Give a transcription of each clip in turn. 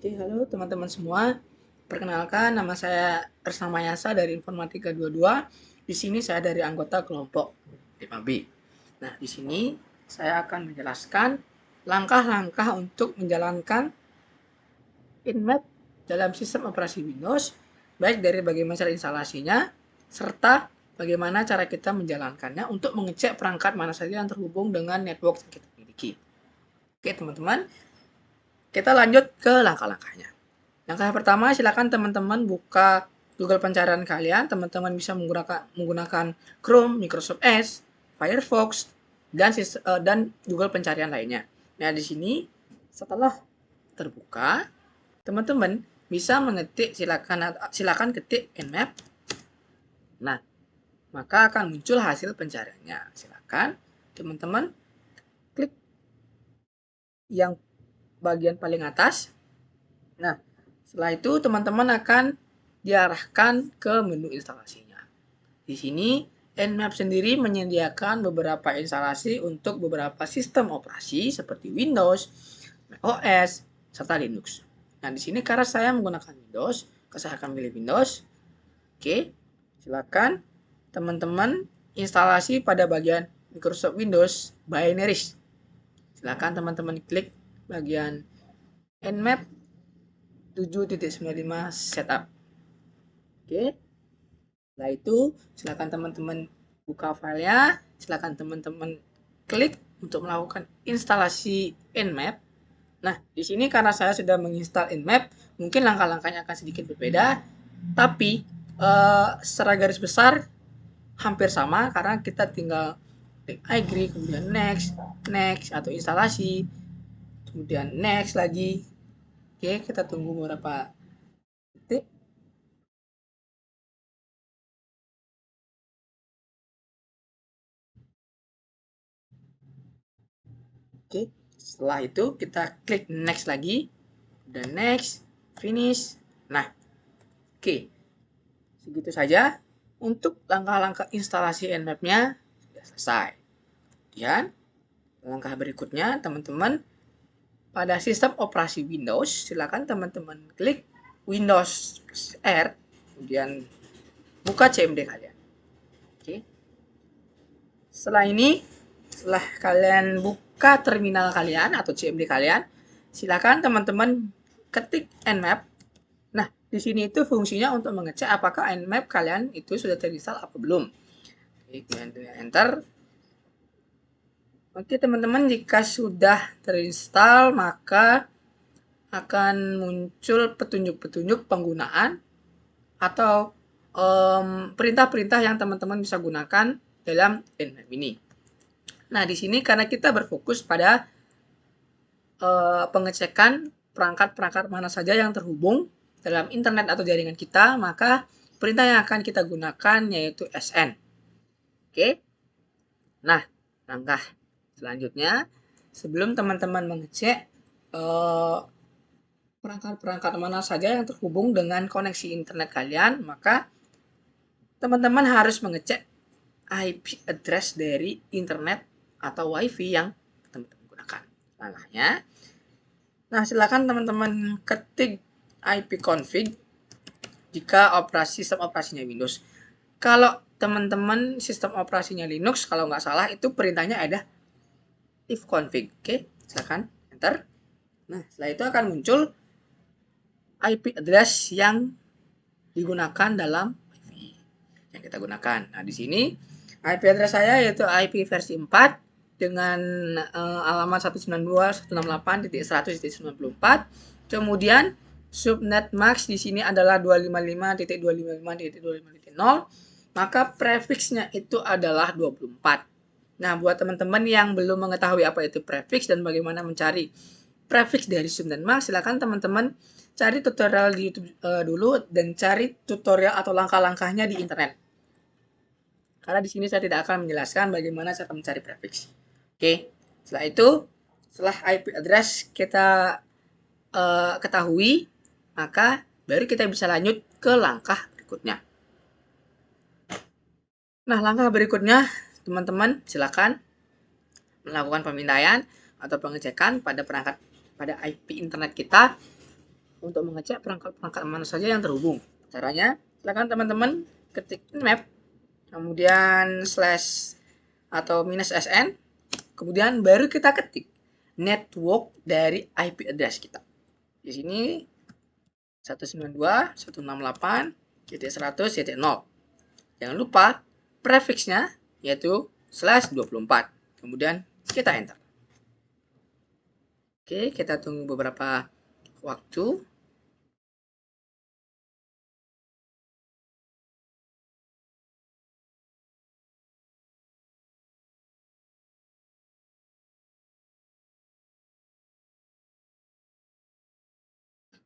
Oke, halo teman-teman semua. Perkenalkan, nama saya Ersna Mayasa dari Informatika 22. Di sini saya dari anggota kelompok 5B. Nah, di sini saya akan menjelaskan langkah-langkah untuk menjalankan Nmap dalam sistem operasi Windows, baik dari bagaimana cara instalasinya, serta bagaimana cara kita menjalankannya untuk mengecek perangkat mana saja yang terhubung dengan network yang kita miliki. Oke, teman-teman, kita lanjut ke langkah-langkahnya. Langkah pertama, silakan teman-teman buka Google pencarian kalian. Teman-teman bisa menggunakan Chrome, Microsoft Edge, Firefox, dan Google pencarian lainnya. Nah, di sini setelah terbuka, teman-teman bisa mengetik silakan ketik Nmap. Nah, maka akan muncul hasil pencariannya. Silakan teman-teman klik yang bagian paling atas. Nah, setelah itu teman-teman akan diarahkan ke menu instalasinya. Di sini Nmap sendiri menyediakan beberapa instalasi untuk beberapa sistem operasi seperti Windows, macOS, serta Linux. Nah, di sini karena saya menggunakan Windows, saya akan pilih Windows. Oke, silakan teman-teman instalasi pada bagian Microsoft Windows Binaries. Silakan teman-teman klik bagian Nmap 7.95 setup. Oke. Setelah itu, silakan teman-teman buka filenya, silakan teman-teman klik untuk melakukan instalasi Nmap. Nah, di sini karena saya sudah menginstal Nmap, mungkin langkah-langkahnya akan sedikit berbeda, tapi secara garis besar hampir sama karena kita tinggal klik agree, kemudian next, next atau instalasi, kemudian next lagi. Oke, kita tunggu beberapa detik. Oke, setelah itu kita klik next lagi, dan next, finish. Nah, oke, segitu saja untuk langkah-langkah instalasi Nmap-nya sudah selesai. Kemudian, langkah berikutnya, teman-teman, pada sistem operasi Windows, silakan teman-teman klik Windows R, kemudian buka CMD kalian. Oke. Setelah ini, setelah kalian buka terminal kalian atau CMD kalian, silakan teman-teman ketik Nmap. Nah, di sini itu fungsinya untuk mengecek apakah Nmap kalian itu sudah terinstall apa belum. Oke, kemudian enter. Oke, teman-teman, jika sudah terinstall, maka akan muncul petunjuk-petunjuk penggunaan atau perintah-perintah yang teman-teman bisa gunakan dalam Nmap ini. Nah, di sini karena kita berfokus pada pengecekan perangkat-perangkat mana saja yang terhubung dalam internet atau jaringan kita, maka perintah yang akan kita gunakan yaitu sn. Oke. Nah, langkah selanjutnya, sebelum teman-teman mengecek perangkat-perangkat mana saja yang terhubung dengan koneksi internet kalian, maka teman-teman harus mengecek IP address dari internet atau WiFi yang teman-teman gunakan. Langkahnya, nah silakan teman-teman ketik ipconfig jika sistem operasinya Windows. Kalau teman-teman sistem operasinya Linux, kalau nggak salah itu perintahnya ada ifconfig. Oke, silakan enter. Nah, setelah itu akan muncul IP address yang digunakan dalam WiFi yang kita gunakan. Nah, di sini IP address saya yaitu IP versi 4 dengan alamat 192.168.100.94. Kemudian subnet max di sini adalah 255.255.255.0. Maka prefixnya itu adalah 24. Nah, buat teman-teman yang belum mengetahui apa itu prefix dan bagaimana mencari prefix dari subnet max, silakan teman-teman cari tutorial di YouTube dulu dan cari tutorial atau langkah-langkahnya di internet. Karena di sini saya tidak akan menjelaskan bagaimana cara mencari prefix. Oke, setelah itu, setelah IP address kita ketahui, maka baru kita bisa lanjut ke langkah berikutnya. Nah, langkah berikutnya, teman-teman silakan melakukan pemindaian atau pengecekan pada perangkat pada IP internet kita untuk mengecek perangkat-perangkat mana saja yang terhubung. Caranya, silakan teman-teman ketik map, kemudian slash atau minus sn, kemudian baru kita ketik network dari IP address kita. Di sini 192.168.100.0. Jangan lupa prefixnya yaitu /24. Kemudian kita enter. Oke, kita tunggu beberapa waktu.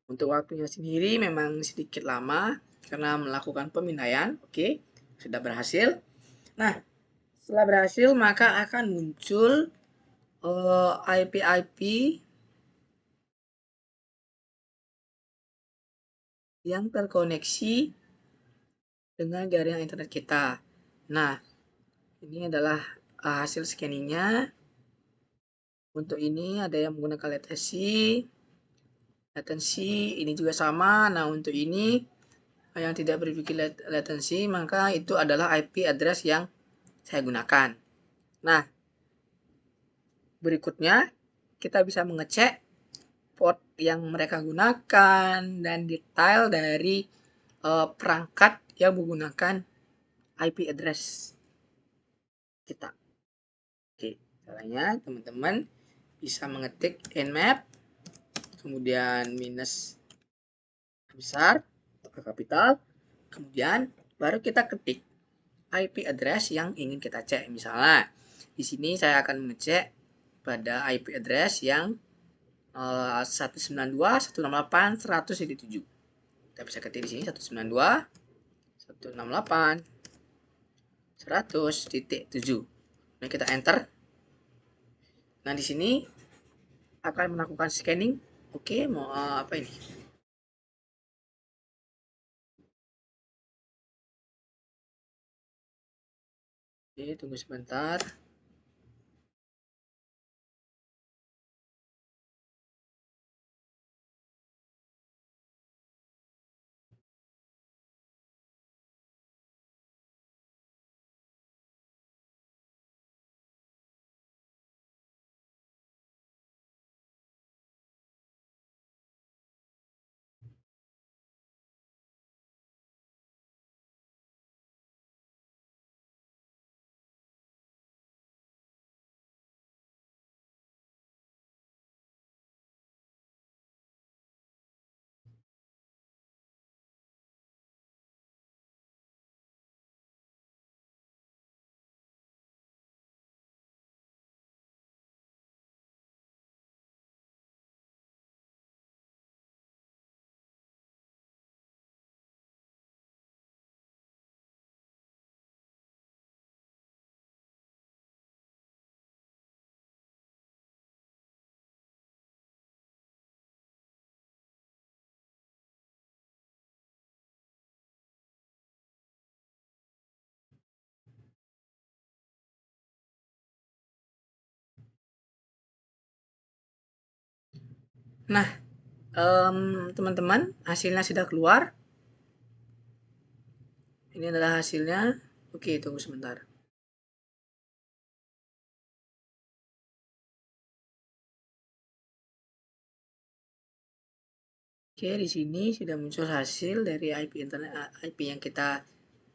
Untuk waktunya sendiri memang sedikit lama karena melakukan pemindaian. Oke, sudah berhasil. Nah, setelah berhasil maka akan muncul IP-IP yang terkoneksi dengan jaringan internet kita. Nah, ini adalah hasil scanningnya. Untuk ini ada yang menggunakan latency ini juga sama. Nah, untuk ini yang tidak berpikir latency maka itu adalah IP address yang saya gunakan. Nah, berikutnya kita bisa mengecek port yang mereka gunakan dan detail dari perangkat yang menggunakan IP address kita. Oke, caranya teman-teman bisa mengetik nmap, kemudian minus besar atau kapital, kemudian baru kita ketik IP address yang ingin kita cek. Misalnya, di sini saya akan mengecek pada IP address yang 192.168.100.7. Kita bisa ketik di sini 192.168.100.7. Nah, kita enter. Nah, di sini akan melakukan scanning. Oke, mau apa ini? Oke, tunggu sebentar. Nah, teman-teman, hasilnya sudah keluar. Ini adalah hasilnya. Oke, tunggu sebentar. Oke, di sini sudah muncul hasil dari IP yang kita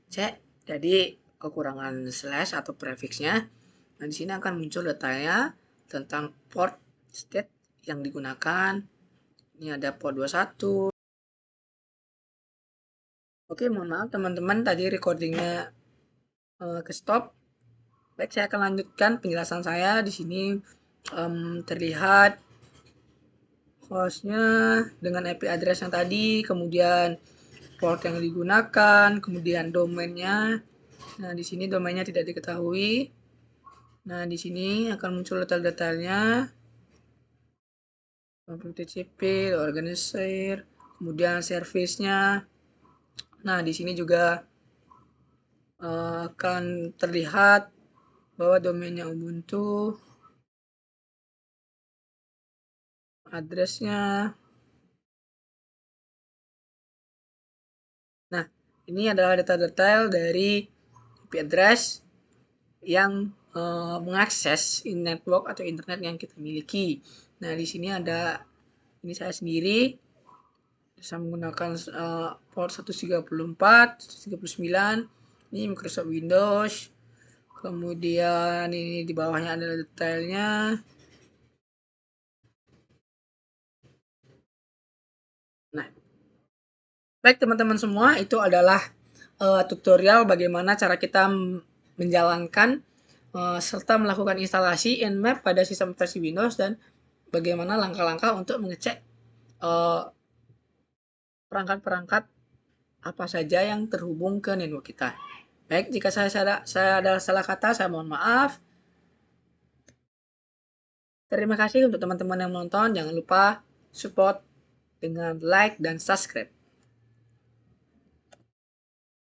cek. Jadi kekurangan slash atau prefixnya. Nah, di sini akan muncul detailnya tentang port state yang digunakan. Ini ada port 21. Oke, mohon maaf teman-teman, tadi recordingnya ke stop. Baik, saya akan lanjutkan penjelasan saya. Di sini terlihat hostnya dengan IP address yang tadi, kemudian port yang digunakan, kemudian domainnya. Nah, di sini domainnya tidak diketahui. Nah, di sini akan muncul detail-detailnya. TCP, organizer, kemudian service-nya. Nah, di sini juga akan terlihat bahwa domainnya Ubuntu, addressnya, Ini adalah data-detail dari IP address yang mengakses network atau internet yang kita miliki. Nah, di sini ada ini saya sendiri bisa menggunakan port 134, 139. Ini Microsoft Windows. Kemudian ini di bawahnya adalah detailnya. Nah, baik teman-teman semua, itu adalah tutorial bagaimana cara kita menjalankan serta melakukan instalasi Nmap pada sistem versi Windows dan bagaimana langkah-langkah untuk mengecek perangkat-perangkat apa saja yang terhubung ke network kita. Baik, jika saya ada salah kata, saya mohon maaf. Terima kasih untuk teman-teman yang menonton. Jangan lupa support dengan like dan subscribe.